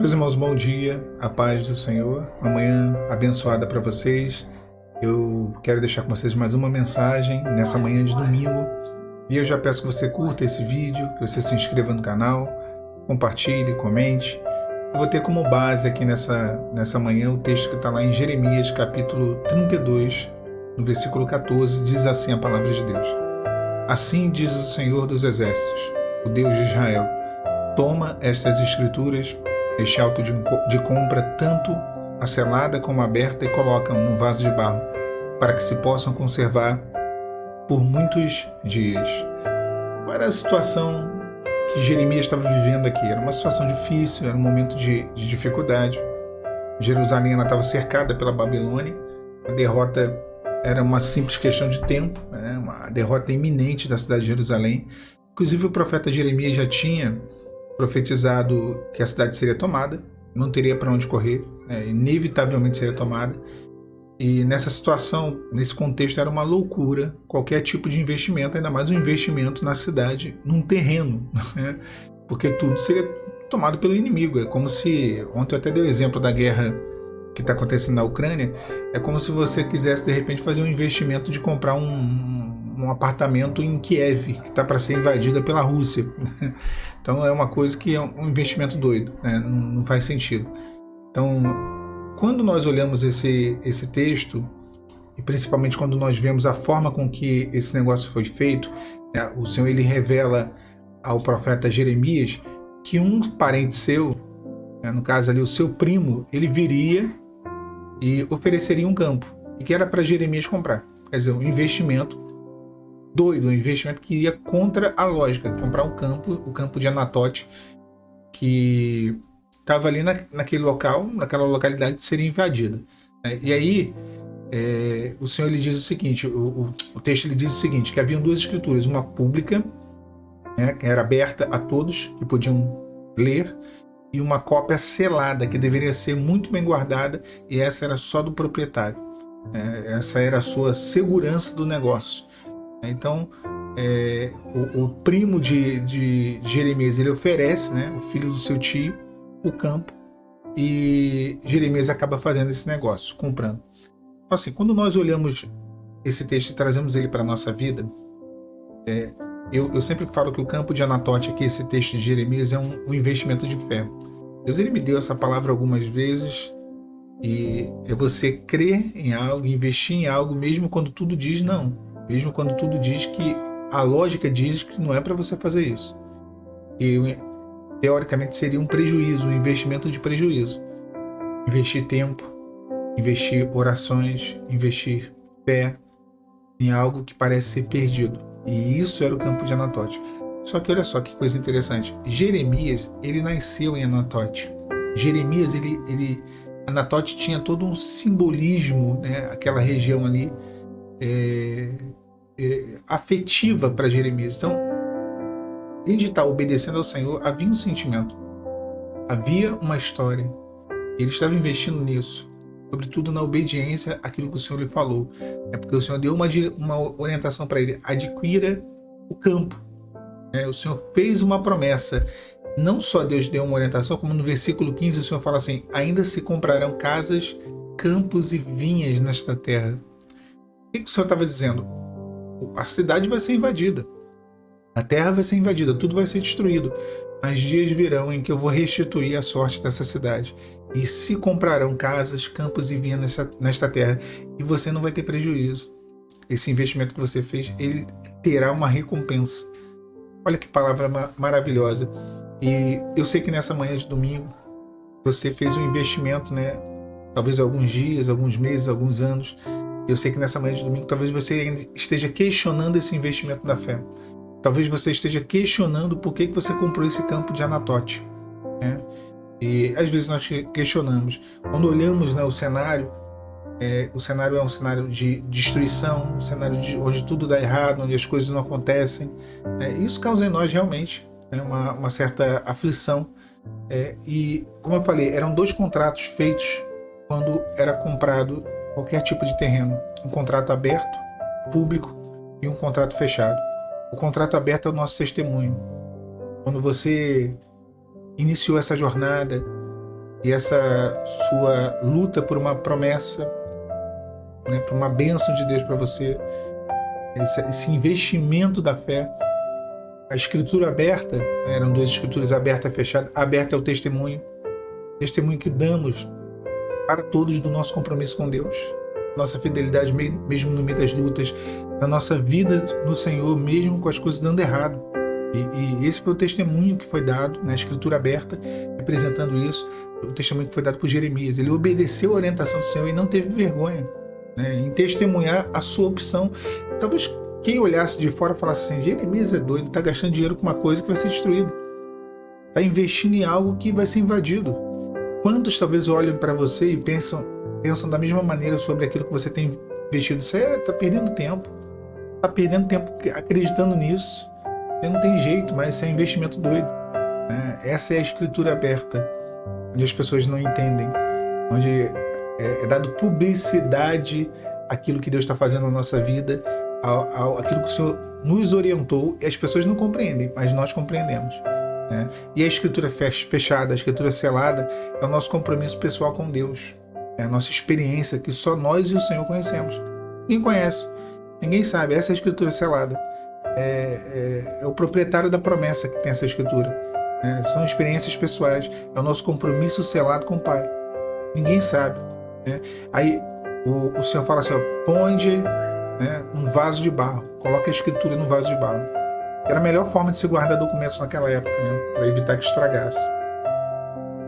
Meus irmãos, bom dia, a paz do Senhor, uma manhã abençoada para vocês. Eu quero deixar com vocês mais uma mensagem nessa manhã de domingo. E eu já peço que você curta esse vídeo, que você se inscreva no canal, compartilhe, comente. Eu vou ter como base aqui nessa manhã o texto que está lá em Jeremias, capítulo 32, no versículo 14, diz assim a palavra de Deus. Assim diz o Senhor dos Exércitos, o Deus de Israel: toma estas escrituras, este auto de compra, tanto a selada como a aberta, e coloca num vaso de barro, para que se possam conservar por muitos dias. Qual era a situação que Jeremias estava vivendo aqui? Era uma situação difícil, era um momento de dificuldade. Jerusalém estava cercada pela Babilônia, a derrota era uma simples questão de tempo, né? Uma derrota iminente da cidade de Jerusalém. Inclusive o profeta Jeremias já tinha profetizado que a cidade seria tomada, não teria para onde correr, né? Inevitavelmente seria tomada. E nessa situação, nesse contexto, era uma loucura qualquer tipo de investimento, ainda mais um investimento na cidade, num terreno, né? Porque tudo seria tomado pelo inimigo. É como se, ontem eu até dei o exemplo da guerra que está acontecendo na Ucrânia, é como se você quisesse de repente fazer um investimento de comprar um apartamento em Kiev, que está para ser invadida pela Rússia. Então é uma coisa que é um investimento doido, né? Não faz sentido. Então, quando nós olhamos esse texto, e principalmente quando nós vemos a forma com que esse negócio foi feito, né, o Senhor ele revela ao profeta Jeremias que um parente seu, né, no caso ali o seu primo, ele viria e ofereceria um campo, e que era para Jeremias comprar. Quer dizer, um investimento doido, um investimento que ia contra a lógica, comprar um campo, o campo de Anatote, que estava ali naquele local, naquela localidade que seria invadida. E aí, o Senhor ele diz o seguinte, o texto ele diz o seguinte, que haviam duas escrituras, uma pública, né, que era aberta a todos, que podiam ler, e uma cópia selada, que deveria ser muito bem guardada, e essa era só do proprietário. Essa era a sua segurança do negócio. Então, o primo de Jeremias, ele oferece, né, o filho do seu tio, o campo, e Jeremias acaba fazendo esse negócio, comprando. Então, assim, quando nós olhamos esse texto e trazemos ele para a nossa vida, eu sempre falo que o campo de Anatote, aqui, esse texto de Jeremias, é um investimento de fé. Deus ele me deu essa palavra algumas vezes, e é você crer em algo, investir em algo, mesmo quando tudo diz não. Mesmo quando tudo diz que a lógica diz que não é para você fazer isso. E teoricamente seria um prejuízo, um investimento de prejuízo. Investir tempo, investir orações, investir fé em algo que parece ser perdido. E isso era o campo de Anatote. Só que olha só que coisa interessante. Jeremias, ele nasceu em Anatote. Jeremias, Anatote tinha todo um simbolismo, né? Aquela região ali afetiva para Jeremias. Então, além de estar obedecendo ao Senhor, havia um sentimento, havia uma história. Ele estava investindo nisso, sobretudo na obediência àquilo que o Senhor lhe falou. É porque o Senhor deu uma orientação para ele: adquira o campo. O Senhor fez uma promessa. Não só Deus deu uma orientação, como no versículo 15 o Senhor fala assim: ainda se comprarão casas, campos e vinhas nesta terra. O que o Senhor estava dizendo? A cidade vai ser invadida, a terra vai ser invadida, tudo vai ser destruído, mas dias virão em que eu vou restituir a sorte dessa cidade, e se comprarão casas, campos e vinhas nesta terra, e você não vai ter prejuízo. Esse investimento que você fez, ele terá uma recompensa. Olha que palavra maravilhosa. E eu sei que nessa manhã de domingo você fez um investimento, né? Talvez alguns dias, alguns meses, alguns anos. Eu sei que nessa manhã de domingo talvez você ainda esteja questionando esse investimento da fé. Talvez você esteja questionando por que você comprou esse campo de Anatote, né? E às vezes nós questionamos. Quando olhamos, né, o cenário é um cenário de destruição, um cenário onde tudo dá errado, onde as coisas não acontecem. Isso causa em nós realmente, né, uma certa aflição. E, como eu falei, eram dois contratos feitos quando era comprado qualquer tipo de terreno. Um contrato aberto, público, e um contrato fechado. O contrato aberto é o nosso testemunho. Quando você iniciou essa jornada, e essa sua luta por uma promessa, né, por uma bênção de Deus para você, esse investimento da fé. A escritura aberta, né, eram duas escrituras, aberta e fechada. Aberta é o testemunho que damos para todos do nosso compromisso com Deus, nossa fidelidade mesmo no meio das lutas, na nossa vida no Senhor, mesmo com as coisas dando errado. E esse foi o testemunho que foi dado na escritura aberta, representando isso, o testemunho que foi dado por Jeremias. Ele obedeceu a orientação do Senhor e não teve vergonha, né, em testemunhar a sua opção. Talvez quem olhasse de fora falasse assim: Jeremias é doido, está gastando dinheiro com uma coisa que vai ser destruída, está investindo em algo que vai ser invadido. Quantos talvez olhem para você e pensam da mesma maneira sobre aquilo que você tem investido? Você está perdendo tempo acreditando nisso. Você não tem jeito, mas isso é um investimento doido, né? Essa é a escritura aberta, onde as pessoas não entendem, onde é dado publicidade àquilo que Deus está fazendo na nossa vida, aquilo que o Senhor nos orientou, e as pessoas não compreendem, mas nós compreendemos, né? E a escritura fechada, a escritura selada, é o nosso compromisso pessoal com Deus, é a nossa experiência que só nós e o Senhor conhecemos. Ninguém conhece, ninguém sabe. Essa é a escritura selada. É o proprietário da promessa que tem essa escritura, né? São experiências pessoais, é o nosso compromisso selado com o Pai. Ninguém sabe, né? Aí o Senhor fala assim: ó, ponde, né, um vaso de barro, coloca a escritura no vaso de barro. Era a melhor forma de se guardar documentos naquela época, né, para evitar que estragasse.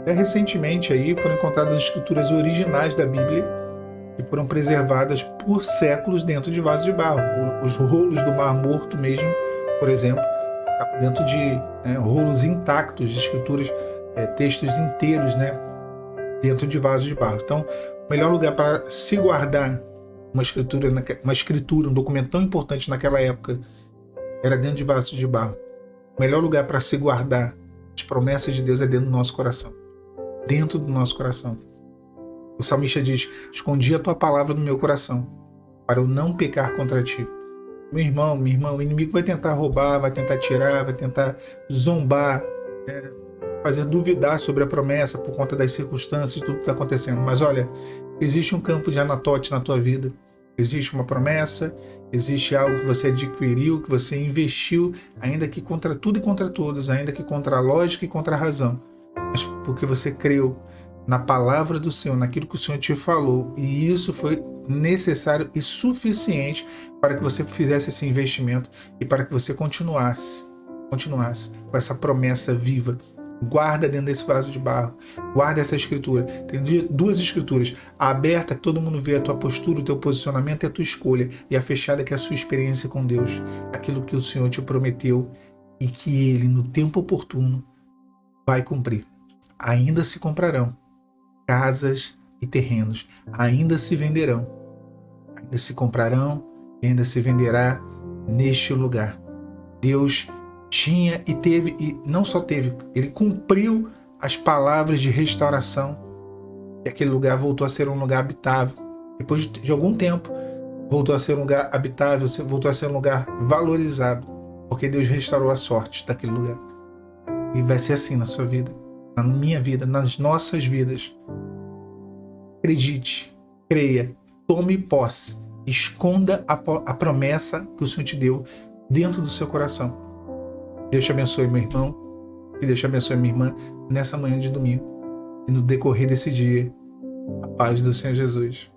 Até recentemente aí foram encontradas as escrituras originais da Bíblia, que foram preservadas por séculos dentro de vasos de barro. Os rolos do Mar Morto mesmo, por exemplo, dentro de, né, rolos intactos de escrituras, textos inteiros, né, dentro de vasos de barro. Então, o melhor lugar para se guardar uma escritura, um documento tão importante naquela época, era dentro de vasos de barro. O melhor lugar para se guardar as promessas de Deus é dentro do nosso coração. Dentro do nosso coração. O salmista diz: escondi a tua palavra no meu coração, para eu não pecar contra ti. Meu irmão, minha irmã, o inimigo vai tentar roubar, vai tentar tirar, vai tentar zombar, fazer duvidar sobre a promessa por conta das circunstâncias e tudo que está acontecendo. Mas olha, existe um campo de Anatote na tua vida. Existe uma promessa, existe algo que você adquiriu, que você investiu, ainda que contra tudo e contra todos, ainda que contra a lógica e contra a razão. Mas porque você creu na palavra do Senhor, naquilo que o Senhor te falou, e isso foi necessário e suficiente para que você fizesse esse investimento e para que você continuasse com essa promessa viva. Guarda dentro desse vaso de barro, guarda essa escritura. Tem duas escrituras: a aberta, que todo mundo vê a tua postura, o teu posicionamento e a tua escolha, e a fechada, que é a sua experiência com Deus, aquilo que o Senhor te prometeu e que Ele, no tempo oportuno, vai cumprir. Ainda se comprarão casas e terrenos, ainda se venderão, ainda se comprarão e ainda se venderá neste lugar. Deus tinha e teve, e não só teve, Ele cumpriu as palavras de restauração, e aquele lugar voltou a ser um lugar habitável. Depois de algum tempo, voltou a ser um lugar habitável, voltou a ser um lugar valorizado, porque Deus restaurou a sorte daquele lugar. E vai ser assim na sua vida, na minha vida, nas nossas vidas. Acredite, creia, tome posse, esconda a promessa que o Senhor te deu dentro do seu coração. Deus te abençoe, meu irmão, e Deus te abençoe, minha irmã, nessa manhã de domingo e no decorrer desse dia. A paz do Senhor Jesus.